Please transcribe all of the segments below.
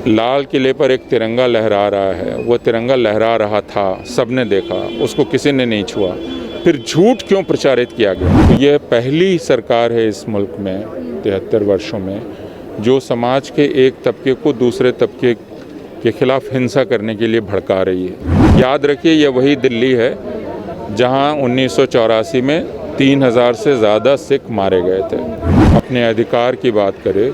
लाल किले पर एक तिरंगा लहरा रहा है, वो तिरंगा लहरा रहा था, सबने देखा, उसको किसी ने नहीं छुआ, फिर झूठ क्यों प्रचारित किया गया? तो ये पहली सरकार है इस मुल्क में 73 वर्षों में जो समाज के एक तबके को दूसरे तबके के खिलाफ हिंसा करने के लिए भड़का रही है। याद रखिए, ये वही दिल्ली है जहां 1984 में 3000 से ज़्यादा सिख मारे गए थे। अपने अधिकार की बात करें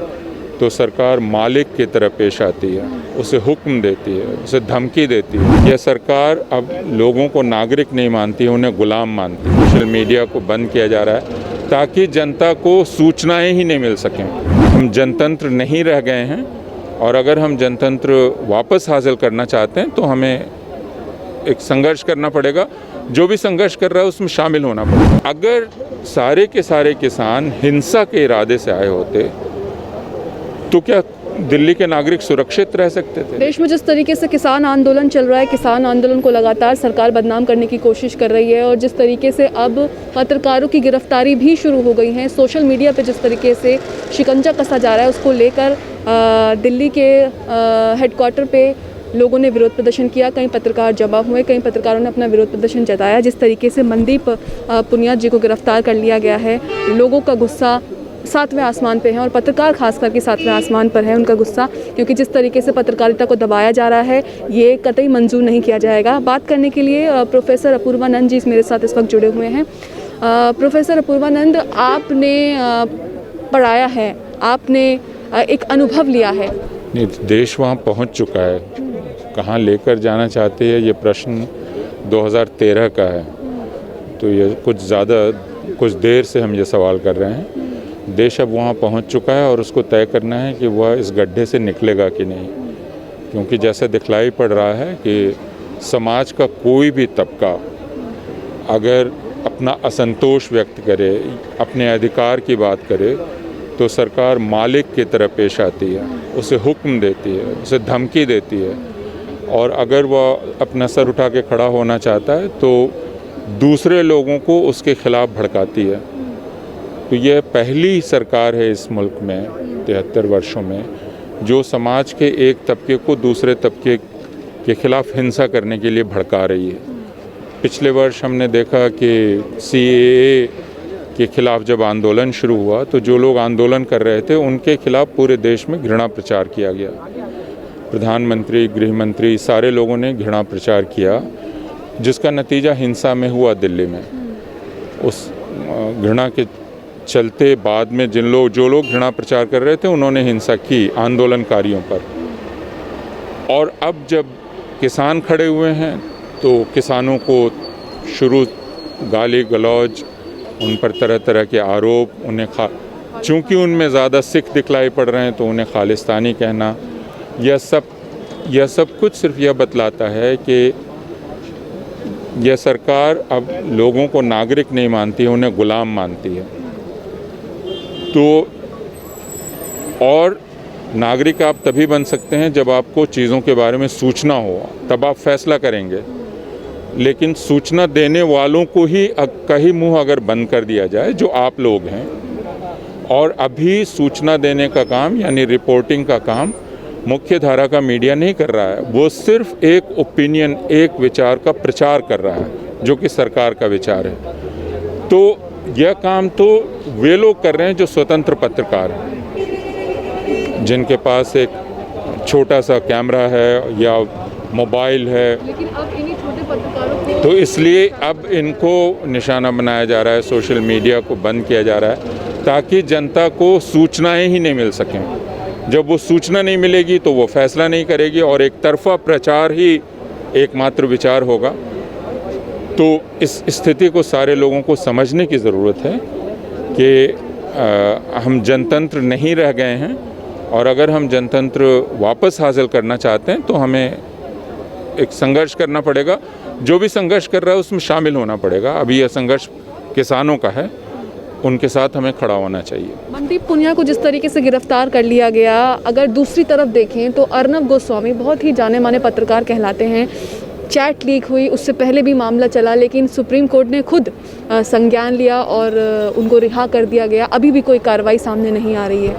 तो सरकार मालिक की तरह पेश आती है, उसे हुक्म देती है, उसे धमकी देती है। यह सरकार अब लोगों को नागरिक नहीं मानती है, उन्हें गुलाम मानती है। सोशल मीडिया को बंद किया जा रहा है ताकि जनता को सूचनाएं ही नहीं मिल सकें। हम जनतंत्र नहीं रह गए हैं और अगर हम जनतंत्र वापस हासिल करना चाहते हैं तो हमें एक संघर्ष करना पड़ेगा। जो भी संघर्ष कर रहा है उसमें शामिल होना पड़ेगा। अगर सारे के सारे किसान हिंसा के इरादे से आए होते तो क्या दिल्ली के नागरिक सुरक्षित रह सकते थे? देश में जिस तरीके से किसान आंदोलन चल रहा है, किसान आंदोलन को लगातार सरकार बदनाम करने की कोशिश कर रही है और जिस तरीके से अब पत्रकारों की गिरफ्तारी भी शुरू हो गई है, सोशल मीडिया पे जिस तरीके से शिकंजा कसा जा रहा है, उसको लेकर दिल्ली के हेडक्वार्टर पे लोगों ने विरोध प्रदर्शन किया। कई पत्रकार जमा हुए, कई पत्रकारों ने अपना विरोध प्रदर्शन जताया। जिस तरीके से मनदीप पुनिया जी को गिरफ्तार कर लिया गया है, लोगों का गुस्सा 7वें आसमान पे है और पत्रकार खास करके 7वें आसमान पर है उनका गुस्सा, क्योंकि जिस तरीके से पत्रकारिता को दबाया जा रहा है ये कतई मंजूर नहीं किया जाएगा। बात करने के लिए प्रोफेसर अपूर्वानंद जी मेरे साथ इस वक्त जुड़े हुए हैं। प्रोफेसर अपूर्वानंद, आपने पढ़ाया है, आपने एक अनुभव लिया है। नहीं, देश वहाँ पहुँच चुका है। कहाँ लेकर जाना चाहते हैं ये प्रश्न 2013 का है, तो ये कुछ देर से हम ये सवाल कर रहे हैं। देश अब वहाँ पहुँच चुका है और उसको तय करना है कि वह इस गड्ढे से निकलेगा कि नहीं, क्योंकि जैसे दिखलाई पड़ रहा है कि समाज का कोई भी तबका अगर अपना असंतोष व्यक्त करे, अपने अधिकार की बात करे, तो सरकार मालिक की तरह पेश आती है, उसे हुक्म देती है, उसे धमकी देती है और अगर वह अपना सर उठा के खड़ा होना चाहता है तो दूसरे लोगों को उसके खिलाफ भड़काती है। तो यह पहली सरकार है इस मुल्क में 73 वर्षों में जो समाज के एक तबके को दूसरे तबके के खिलाफ हिंसा करने के लिए भड़का रही है। पिछले वर्ष हमने देखा कि CAA के खिलाफ जब आंदोलन शुरू हुआ तो जो लोग आंदोलन कर रहे थे उनके खिलाफ पूरे देश में घृणा प्रचार किया गया। प्रधानमंत्री, गृह मंत्री, सारे लोगों ने घृणा प्रचार किया, जिसका नतीजा हिंसा में हुआ दिल्ली में। उस घृणा के चलते बाद में जो लोग घृणा प्रचार कर रहे थे उन्होंने हिंसा की आंदोलनकारियों पर। और अब जब किसान खड़े हुए हैं तो किसानों को शुरू गाली गलौज, उन पर तरह तरह के आरोप, चूँकि उनमें ज़्यादा सिख दिखलाई पड़ रहे हैं तो उन्हें खालिस्तानी कहना, यह सब कुछ सिर्फ यह बतलाता है कि यह सरकार अब लोगों को नागरिक नहीं मानती है, उन्हें गुलाम मानती है। तो और नागरिक आप तभी बन सकते हैं जब आपको चीज़ों के बारे में सूचना हो, तब आप फैसला करेंगे। लेकिन सूचना देने वालों को ही कहीं मुंह अगर बंद कर दिया जाए, जो आप लोग हैं, और अभी सूचना देने का काम यानी रिपोर्टिंग का काम मुख्य धारा का मीडिया नहीं कर रहा है, वो सिर्फ एक ओपिनियन, एक विचार का प्रचार कर रहा है जो कि सरकार का विचार है। तो यह काम तो वे लोग कर रहे हैं जो स्वतंत्र पत्रकार हैं, जिनके पास एक छोटा सा कैमरा है या मोबाइल है। लेकिन अब इन्हीं छोटे पत्रकारों को तो इसलिए अब इनको निशाना बनाया जा रहा है, सोशल मीडिया को बंद किया जा रहा है ताकि जनता को सूचनाएं ही नहीं मिल सकें। जब वो सूचना नहीं मिलेगी तो वो फैसला नहीं करेगी और एक तरफा प्रचार ही एकमात्र विचार होगा। तो इस स्थिति को सारे लोगों को समझने की ज़रूरत है कि हम जनतंत्र नहीं रह गए हैं और अगर हम जनतंत्र वापस हासिल करना चाहते हैं तो हमें एक संघर्ष करना पड़ेगा। जो भी संघर्ष कर रहा है उसमें शामिल होना पड़ेगा। अभी यह संघर्ष किसानों का है, उनके साथ हमें खड़ा होना चाहिए। मनदीप पुनिया को जिस तरीके से गिरफ्तार कर लिया गया, अगर दूसरी तरफ देखें तो अर्नब गोस्वामी बहुत ही जाने माने पत्रकार कहलाते हैं। चैट लीक हुई, उससे पहले भी मामला चला, लेकिन सुप्रीम कोर्ट ने खुद संज्ञान लिया और उनको रिहा कर दिया गया। अभी भी कोई कार्रवाई सामने नहीं आ रही है।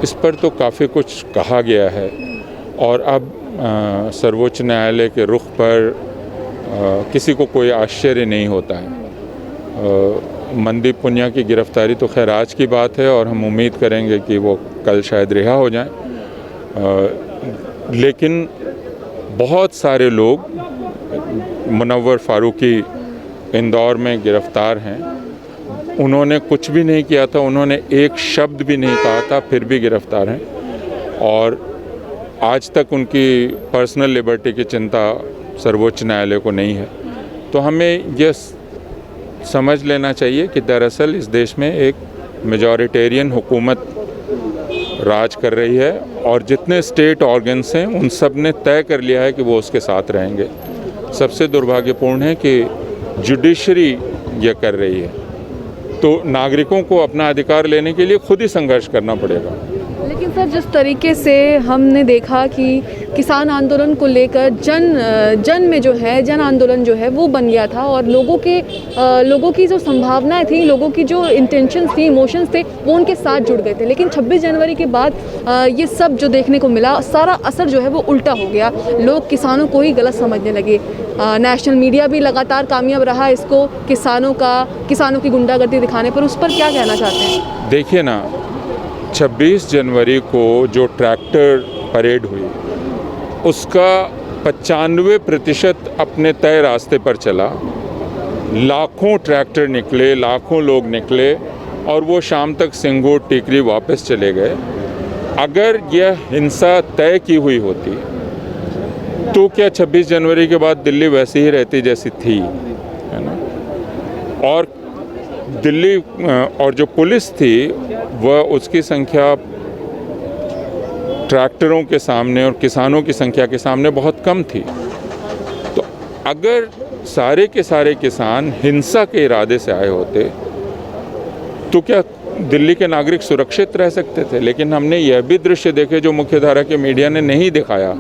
इस पर तो काफ़ी कुछ कहा गया है और अब सर्वोच्च न्यायालय के रुख पर किसी को कोई आश्चर्य नहीं होता है। मनदीप पुनिया की गिरफ्तारी तो खैर आज की बात है और हम उम्मीद करेंगे कि वो कल शायद रिहा हो जाएं, लेकिन बहुत सारे लोग, मुनव्वर फारूकी इंदौर में गिरफ्तार हैं, उन्होंने कुछ भी नहीं किया था, उन्होंने एक शब्द भी नहीं कहा था, फिर भी गिरफ्तार हैं और आज तक उनकी पर्सनल लिबर्टी की चिंता सर्वोच्च न्यायालय को नहीं है। तो हमें यह समझ लेना चाहिए कि दरअसल इस देश में एक मेजॉरिटेरियन हुकूमत राज कर रही है और जितने स्टेट ऑर्गन्स हैं उन सब ने तय कर लिया है कि वो उसके साथ रहेंगे। सबसे दुर्भाग्यपूर्ण है कि जुडिशरी ये कर रही है, तो नागरिकों को अपना अधिकार लेने के लिए खुद ही संघर्ष करना पड़ेगा। लेकिन सर, जिस तरीके से हमने देखा कि किसान आंदोलन को लेकर जन में जो है जन आंदोलन जो है वो बन गया था और लोगों की जो संभावनाएं थी, लोगों की जो इंटेंशंस थी, इमोशंस थे, वो उनके साथ जुड़ गए थे। लेकिन 26 जनवरी के बाद ये सब जो देखने को मिला, सारा असर जो है वो उल्टा हो गया। लोग किसानों को ही गलत समझने लगे। नेशनल मीडिया भी लगातार कामयाब रहा इसको किसानों की गुंडागर्दी दिखाने पर। उस पर क्या कहना चाहते हैं? देखिए ना, 26 जनवरी को जो ट्रैक्टर परेड हुई उसका 95% अपने तय रास्ते पर चला। लाखों ट्रैक्टर निकले, लाखों लोग निकले और वो शाम तक सिंगोट टीकरी वापस चले गए। अगर यह हिंसा तय की हुई होती तो क्या 26 जनवरी के बाद दिल्ली वैसी ही रहती जैसी थी, है ना? और दिल्ली और जो पुलिस थी वह उसकी संख्या ट्रैक्टरों के सामने और किसानों की संख्या के सामने बहुत कम थी। तो अगर सारे के सारे किसान हिंसा के इरादे से आए होते तो क्या दिल्ली के नागरिक सुरक्षित रह सकते थे? लेकिन हमने यह भी दृश्य देखे जो मुख्यधारा के मीडिया ने नहीं दिखाया।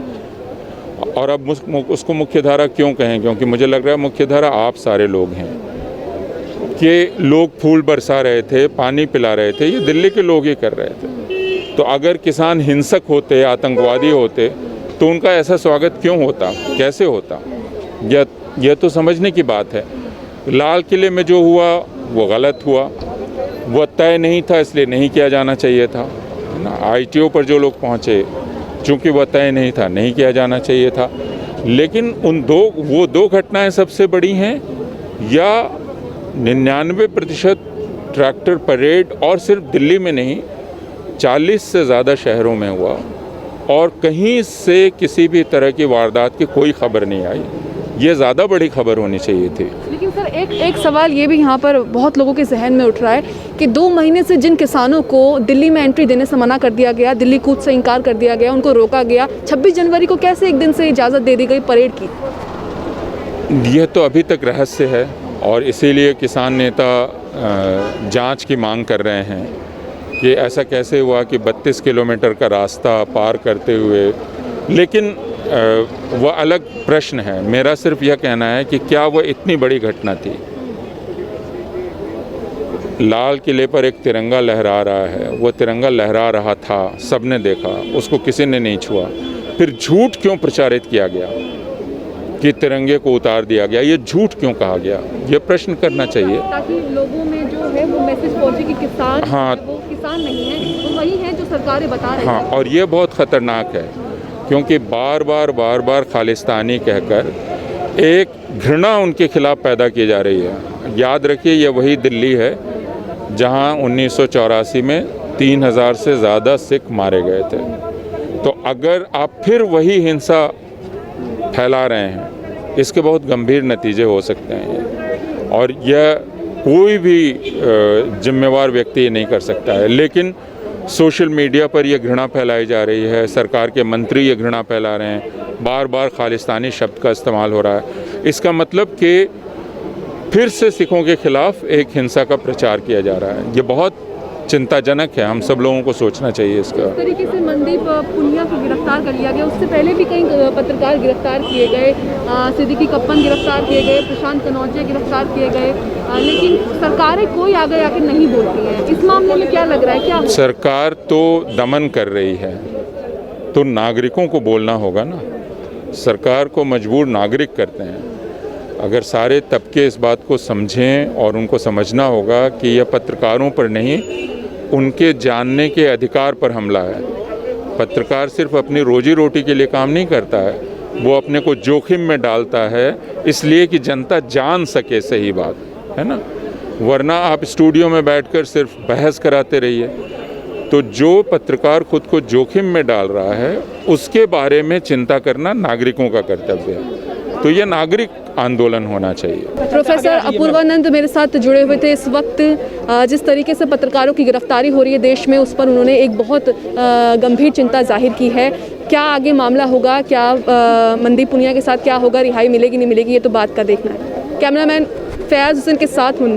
और अब उसको मुख्यधारा क्यों कहें? क्योंकि मुझे लग रहा है मुख्यधारा आप सारे लोग हैं कि लोग फूल बरसा रहे थे, पानी पिला रहे थे, ये दिल्ली के लोग ही कर रहे थे। तो अगर किसान हिंसक होते, आतंकवादी होते तो उनका ऐसा स्वागत क्यों होता, कैसे होता? यह तो समझने की बात है। लाल किले में जो हुआ वो गलत हुआ, वो तय नहीं था, इसलिए नहीं किया जाना चाहिए था ना। ITO पर जो लोग पहुँचे, चूँकि वह तय नहीं था, नहीं किया जाना चाहिए था। लेकिन वो दो घटनाएं सबसे बड़ी हैं, या 99% ट्रैक्टर परेड और सिर्फ दिल्ली में नहीं 40 से ज़्यादा शहरों में हुआ और कहीं से किसी भी तरह की वारदात की कोई खबर नहीं आई। ये ज़्यादा बड़ी खबर होनी चाहिए थी। लेकिन सर, एक सवाल ये भी यहाँ पर बहुत लोगों के जहन में उठ रहा है कि 2 महीने से जिन किसानों को दिल्ली में एंट्री देने से मना कर दिया गया, दिल्ली कूच से इनकार कर दिया गया, उनको रोका गया, 26 जनवरी को कैसे एक दिन से इजाज़त दे दी गई परेड की? यह तो अभी तक रहस्य है और इसीलिए किसान नेता जांच की मांग कर रहे हैं कि ऐसा कैसे हुआ कि 32 किलोमीटर का रास्ता पार करते हुए। लेकिन वह अलग प्रश्न है। मेरा सिर्फ यह कहना है कि क्या वह इतनी बड़ी घटना थी? लाल किले पर एक तिरंगा लहरा रहा है, वो तिरंगा लहरा रहा था, सबने देखा, उसको किसी ने नहीं छुआ। फिर झूठ क्यों प्रचारित किया गया कि तिरंगे को उतार दिया गया? ये झूठ क्यों कहा गया? ये प्रश्न करना चाहिए, ताकि लोगों में जो है वो मैसेज पहुंचे कि किसान, हाँ, वो किसान नहीं है, वो वही है जो सरकारें बता रही हैं। हाँ, और ये बहुत ख़तरनाक है क्योंकि बार बार खालिस्तानी कहकर एक घृणा उनके खिलाफ पैदा की जा रही है। याद रखिए, ये वही दिल्ली है जहां 1984 में 3000 से ज़्यादा सिख मारे गए थे। तो अगर आप फिर वही हिंसा फैला रहे हैं, इसके बहुत गंभीर नतीजे हो सकते हैं और यह कोई भी जिम्मेवार व्यक्ति ये नहीं कर सकता है। लेकिन सोशल मीडिया पर यह घृणा फैलाई जा रही है, सरकार के मंत्री ये घृणा फैला रहे हैं, बार बार खालिस्तानी शब्द का इस्तेमाल हो रहा है। इसका मतलब कि फिर से सिखों के खिलाफ एक हिंसा का प्रचार किया जा रहा है। ये बहुत चिंताजनक है, हम सब लोगों को सोचना चाहिए इसका। इस तरीके से मनदीप पुनिया को गिरफ्तार कर लिया गया, उससे पहले भी कई पत्रकार गिरफ्तार किए गए, सिद्दीकी कप्पन गिरफ्तार किए गए, प्रशांत कनौजिया गिरफ्तार किए गए, लेकिन सरकारें कोई आगे आके नहीं बोलती हैं। इस मामले में क्या लग रहा है, क्या सरकार तो दमन कर रही है, तो नागरिकों को बोलना होगा ना। सरकार को मजबूर नागरिक करते हैं। अगर सारे तबके इस बात को समझें और उनको समझना होगा कि यह पत्रकारों पर नहीं, उनके जानने के अधिकार पर हमला है। पत्रकार सिर्फ अपनी रोजी रोटी के लिए काम नहीं करता है, वो अपने को जोखिम में डालता है इसलिए कि जनता जान सके सही बात, है ना। वरना आप स्टूडियो में बैठकर सिर्फ बहस कराते रहिए। तो जो पत्रकार खुद को जोखिम में डाल रहा है उसके बारे में चिंता करना नागरिकों का कर्तव्य है। तो ये नागरिक आंदोलन होना चाहिए। प्रोफेसर अपूर्वानंद मेरे साथ जुड़े हुए थे। इस वक्त जिस तरीके से पत्रकारों की गिरफ्तारी हो रही है देश में, उस पर उन्होंने एक बहुत गंभीर चिंता जाहिर की है। क्या आगे मामला होगा, क्या मनदीप पुनिया के साथ क्या होगा, रिहाई मिलेगी नहीं मिलेगी, ये तो बात का देखना है। कैमरामैन फयाज हुसैन के साथ